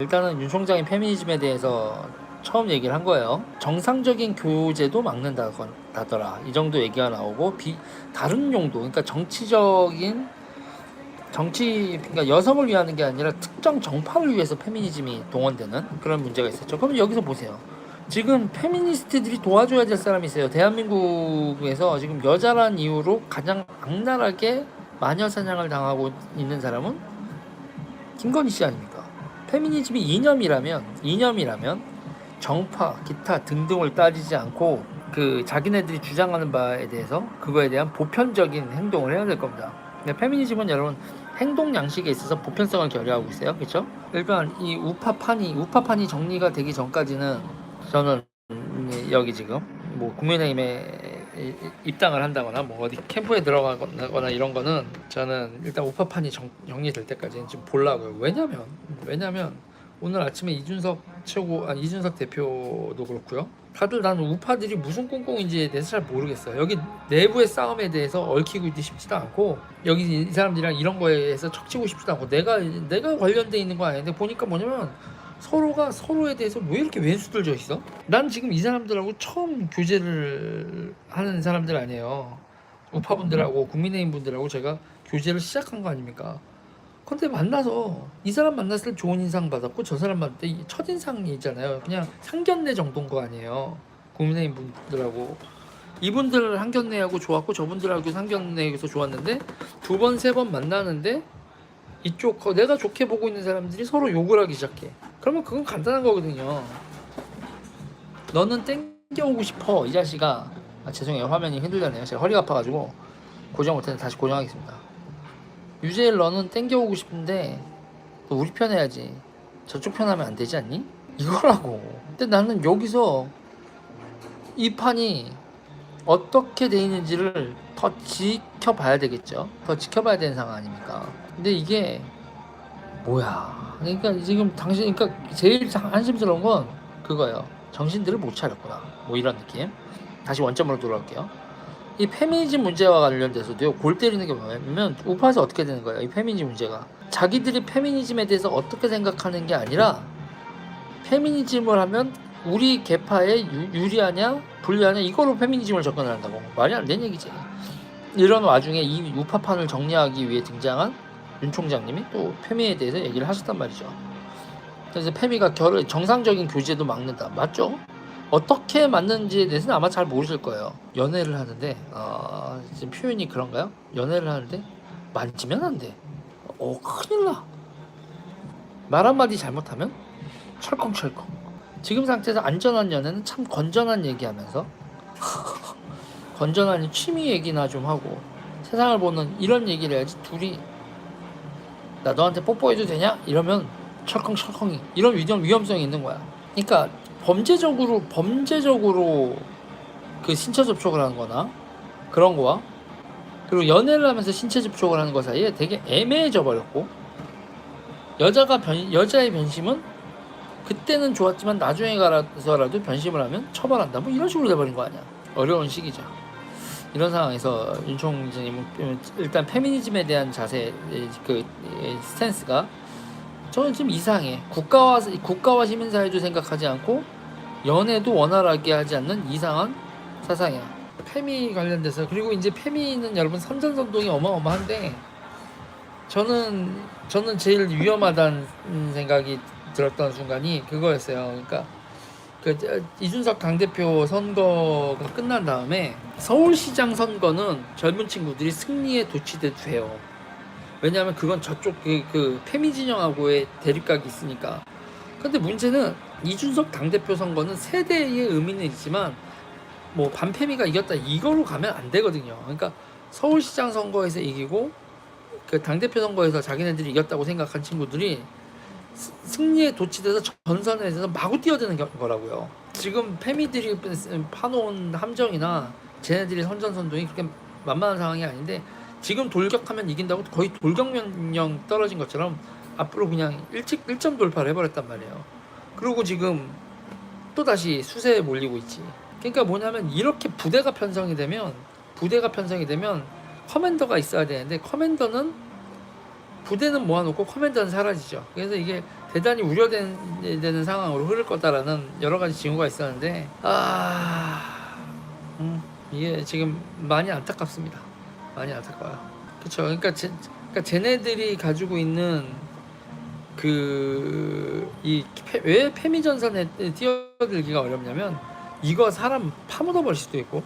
일단은 윤 총장이 페미니즘에 대해서 처음 얘기를 한 거예요. 정상적인 교제도 막는다더라. 이 정도 얘기가 나오고 다른 용도, 그러니까 그러니까 여성을 위하는 게 아니라 특정 정파를 위해서 페미니즘이 동원되는 그런 문제가 있었죠. 그럼 여기서 보세요. 지금 페미니스트들이 도와줘야 될 사람이 있어요. 대한민국에서 지금 여자란 이유로 가장 악랄하게 마녀 사냥을 당하고 있는 사람은 김건희 씨 아닙니까? 페미니즘이 이념이라면 정파, 기타 등등을 따지지 않고 그 자기네들이 주장하는 바에 대해서 그거에 대한 보편적인 행동을 해야 될 겁니다. 근데 페미니즘은 여러분 행동 양식에 있어서 보편성을 결여하고 있어요. 그렇죠? 일단 이 우파판이 정리가 되기 전까지는 저는 여기 지금 뭐 국민의힘에 입당을 한다거나 뭐 어디 캠프에 들어가거나 이런 거는 저는 일단 우파판이 정리될 때까지는 좀 보려고요. 왜냐면 오늘 아침에 이준석 대표도 그렇고요. 다들 나는 우파들이 무슨 꿍꿍인지에 대해서 잘 모르겠어요. 여기 내부의 싸움에 대해서 얽히고 있기 쉽지도 않고 여기 이 사람들이랑 이런 거에서 척치고 싶지도 않고 내가 관련돼 있는 거 아닌데 보니까 뭐냐면 서로가 서로에 대해서 왜 이렇게 왼수들 져 있어? 난 지금 이 사람들하고 처음 교제를 하는 사람들 아니에요. 우파분들하고 국민의힘 분들하고 제가 교제를 시작한 거 아닙니까? 근데 만나서 이 사람 만났을 때 좋은 인상 받았고 저 사람 만날 때 첫인상이 있잖아요. 그냥 상견례 정도인 거 아니에요. 국민의힘 분들하고 이분들 상견례하고 좋았고 저분들하고 상견례에서 좋았는데 두 번 세 번 만나는데 내가 좋게 보고 있는 사람들이 서로 욕을 하기 시작해. 그러면 그건 간단한 거거든요. 너는 땡겨오고 싶어 이 자식아. 죄송해요, 화면이 흔들렸네요. 제가 허리가 아파가지고 고정 못했는데 다시 고정하겠습니다. 유재일, 너는 땡겨오고 싶은데 너 우리 편 해야지. 저쪽 편 하면 안 되지 않니? 이거라고. 근데 나는 여기서 이 판이 어떻게 돼 있는지를 더 지켜봐야 되겠죠. 더 지켜봐야 되는 상황 아닙니까? 근데 이게 뭐야? 그러니까 지금 그러니까 제일 한심스러운 건 그거예요. 정신들을 못 차렸구나. 뭐 이런 느낌. 다시 원점으로 돌아올게요. 이 페미니즘 문제와 관련돼서도요, 골 때리는 게 뭐냐면 우파에서 어떻게 되는 거예요? 이 페미니즘 문제가 자기들이 페미니즘에 대해서 어떻게 생각하는 게 아니라 페미니즘을 하면 우리 계파에 유리하냐 불리하냐 이걸로 페미니즘을 접근을 한다고. 말이 안 되는 얘기지. 이런 와중에 이 우파판을 정리하기 위해 등장한 윤 총장님이 또 페미에 대해서 얘기를 하셨단 말이죠. 그래서 페미가 정상적인 교제도 막는다. 맞죠? 어떻게 맞는지에 대해서는 아마 잘 모르실 거예요. 연애를 하는데 지금 표현이 그런가요? 연애를 하는데 만지면 안 돼. 큰일 나. 말 한마디 잘못하면 철컹철컹. 지금 상태에서 안전한 연애는 참 건전한 얘기하면서 건전한 취미 얘기나 좀 하고 세상을 보는 이런 얘기를 해야지. 둘이 나 너한테 뽀뽀해도 되냐? 이러면 철컹철컹이 이런 위험성이 있는 거야. 그러니까 범죄적으로 그 신체 접촉을 하는 거나 그런 거와 그리고 연애를 하면서 신체 접촉을 하는 거 사이에 되게 애매해져 버렸고 여자의 변심은 그때는 좋았지만 나중에 가서라도 변심을 하면 처벌한다 뭐 이런 식으로 돼버린 거 아니야. 어려운 시기죠. 이런 상황에서 윤 총장님은 일단 페미니즘에 대한 자세 스탠스가 저는 좀 이상해. 국가와 시민 사회도 생각하지 않고 연애도 원활하게 하지 않는 이상한 사상이야. 페미 관련돼서 그리고 이제 페미는 여러분 선전선동이 어마어마한데 저는 제일 위험하다는 생각이 들었던 순간이 그거였어요. 그러니까 이준석 당대표 선거가 끝난 다음에 서울시장 선거는 젊은 친구들이 승리에 도취돼도 돼요. 왜냐하면 그건 저쪽 그 페미 진영하고의 대립각이 있으니까. 근데 문제는 이준석 당대표 선거는 세대의 의미는 있지만 뭐 반페미가 이겼다 이거로 가면 안 되거든요. 그러니까 서울시장 선거에서 이기고 그 당대표 선거에서 자기네들이 이겼다고 생각한 친구들이 승리에 도취돼서 전선에서 마구 뛰어드는 거라고요. 지금 페미들이 파놓은 함정이나 쟤네들이 선전선동이 그렇게 만만한 상황이 아닌데 지금 돌격하면 이긴다고 거의 돌격명령 떨어진 것처럼 앞으로 그냥 일찍 1점 돌파를 해버렸단 말이에요. 그리고 지금 또다시 수세에 몰리고 있지. 그러니까 뭐냐면 이렇게 부대가 편성이 되면 커맨더가 있어야 되는데 부대는 모아놓고 커맨더는 사라지죠. 그래서 이게 대단히 우려되는 상황으로 흐를 거다라는 여러 가지 징후가 있었는데 이게 지금 많이 안타깝습니다. 많이 안타까워요. 그렇죠. 그러니까 쟤네들이 가지고 있는 왜 페미전선에 뛰어들기가 어렵냐면 이거 사람 파묻어 버릴 수도 있고,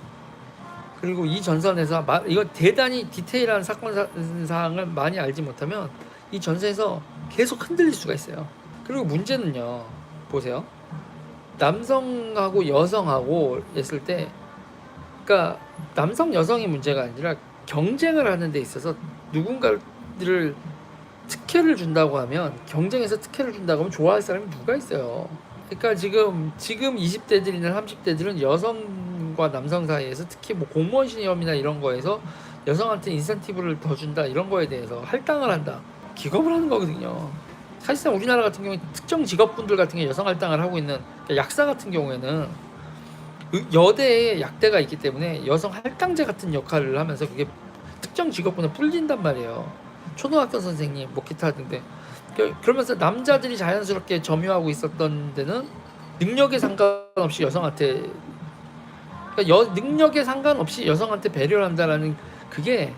그리고 이 전선에서 이거 대단히 디테일한 사건 사항을 많이 알지 못하면 이 전선에서 계속 흔들릴 수가 있어요. 그리고 문제는요, 보세요. 남성하고 여성하고 했을 때, 그러니까 남성 여성의 문제가 아니라 경쟁을 하는 데 있어서 누군가를 특혜를 준다고 하면, 경쟁에서 특혜를 준다고 하면 좋아할 사람이 누가 있어요. 그러니까 지금 20대들이나 30대들은 여성과 남성 사이에서 특히 뭐 공무원 시험이나 이런 거에서 여성한테 인센티브를 더 준다 이런 거에 대해서 할당을 한다, 기겁을 하는 거거든요. 사실상 우리나라 같은 경우에 특정 직업분들 같은 게 여성 할당을 하고 있는, 그러니까 약사 같은 경우에는 여대에 약대가 있기 때문에 여성 할당제 같은 역할을 하면서 그게 특정 직업군에 뿌린단 말이에요. 초등학교 선생님, 뭐 기타 등등. 그러면서 남자들이 자연스럽게 점유하고 있었던 데는 능력에 상관없이 여성한테, 그러니까 능력에 상관없이 여성한테 배려를 한다라는 그게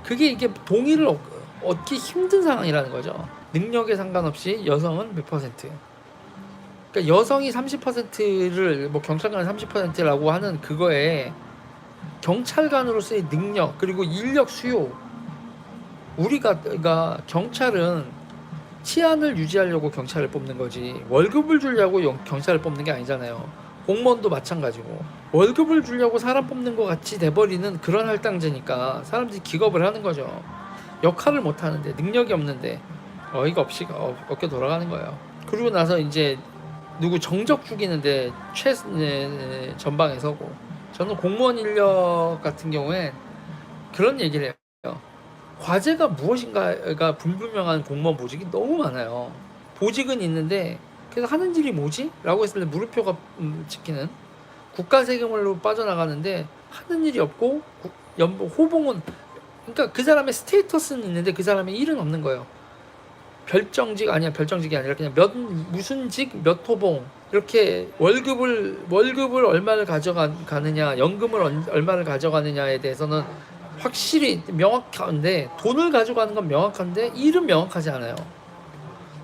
이게 동의를 얻기 힘든 상황이라는 거죠. 능력에 상관없이 여성은 몇 퍼센트. 그러니까 여성이 30%를 뭐 경찰관이 30%라고 하는 그거에 경찰관으로서의 능력 그리고 인력 수요, 그러니까 경찰은 치안을 유지하려고 경찰을 뽑는 거지 월급을 주려고 경찰을 뽑는 게 아니잖아요. 공무원도 마찬가지고 월급을 주려고 사람 뽑는 것 같이 돼버리는 그런 할당제니까 사람들이 기겁을 하는 거죠. 역할을 못 하는데, 능력이 없는데 어이가 없이 어깨 돌아가는 거예요. 그리고 나서 이제 누구 정적 죽이는데 전방에 서고, 저는 공무원 인력 같은 경우에 그런 얘기를 해요. 과제가 무엇인가가 불분명한 공무원 보직이 너무 많아요. 보직은 있는데 그래서 하는 일이 뭐지? 라고 했을 때 물음표가 찍히는, 국가 세금으로 빠져나가는데 하는 일이 없고 연봉 호봉은, 그러니까 그 사람의 스테이터스는 있는데 그 사람의 일은 없는 거예요. 별정직이 아니라 그냥 무슨 직 몇 호봉, 이렇게 월급을 얼마를 가져가느냐, 연금을 얼마를 가져가느냐에 대해서는 확실히 명확한데, 돈을 가져가는 건 명확한데 일은 명확하지 않아요.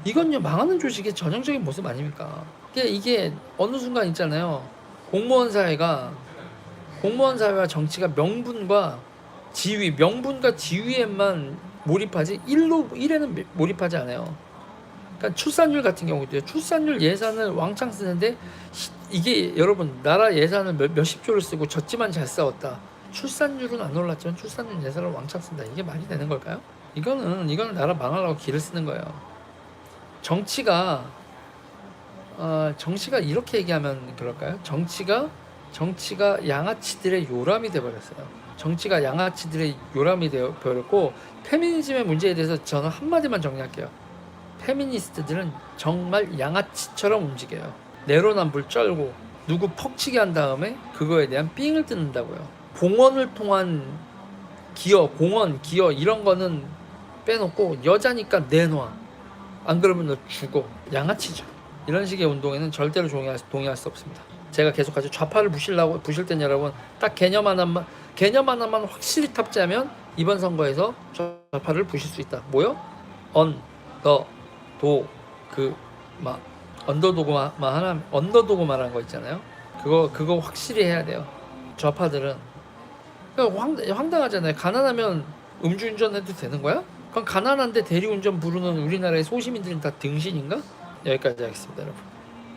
이건요, 망하는 조직의 전형적인 모습 아닙니까? 이게 어느 순간 있잖아요. 공무원 사회와 정치가 명분과 지위에만 몰입하지 일에는 몰입하지 않아요. 그러니까 출산율 같은 경우도 출산율 예산을 왕창 쓰는데, 이게 여러분 나라 예산을 몇십 조를 쓰고 졌지만 잘 싸웠다, 출산율은 안 올랐지만 출산율 예산을 왕창 쓴다, 이게 말이 되는 걸까요? 이거는 나라 망하려고 기를 쓰는 거예요. 정치가 이렇게 얘기하면 그럴까요? 정치가 양아치들의 요람이 돼버렸어요. 정치가 양아치들의 요람이 되어버렸고, 페미니즘의 문제에 대해서 저는 한마디만 정리할게요. 페미니스트들은 정말 양아치처럼 움직여요. 내로남불 쩔고 누구 퍽치게 한 다음에 그거에 대한 삥을 뜯는다고요. 공원을 통한 공원 기여 이런 거는 빼놓고 여자니까 내놔, 안 그러면 너 죽어, 양아치죠. 이런 식의 운동에는 절대로 동의할 수 없습니다. 제가 계속하죠. 좌파를 부실 땐 여러분 딱 개념 하나만 확실히 탑재하면 이번 선거에서 좌파를 부실 수 있다. 뭐요? 언더도그 말한 거 있잖아요. 그거 확실히 해야 돼요. 좌파들은 그러니까 황당하잖아요. 가난하면 음주운전 해도 되는 거야? 그럼 가난한데 대리운전 부르는 우리나라의 소시민들은 다 등신인가? 여기까지 하겠습니다, 여러분.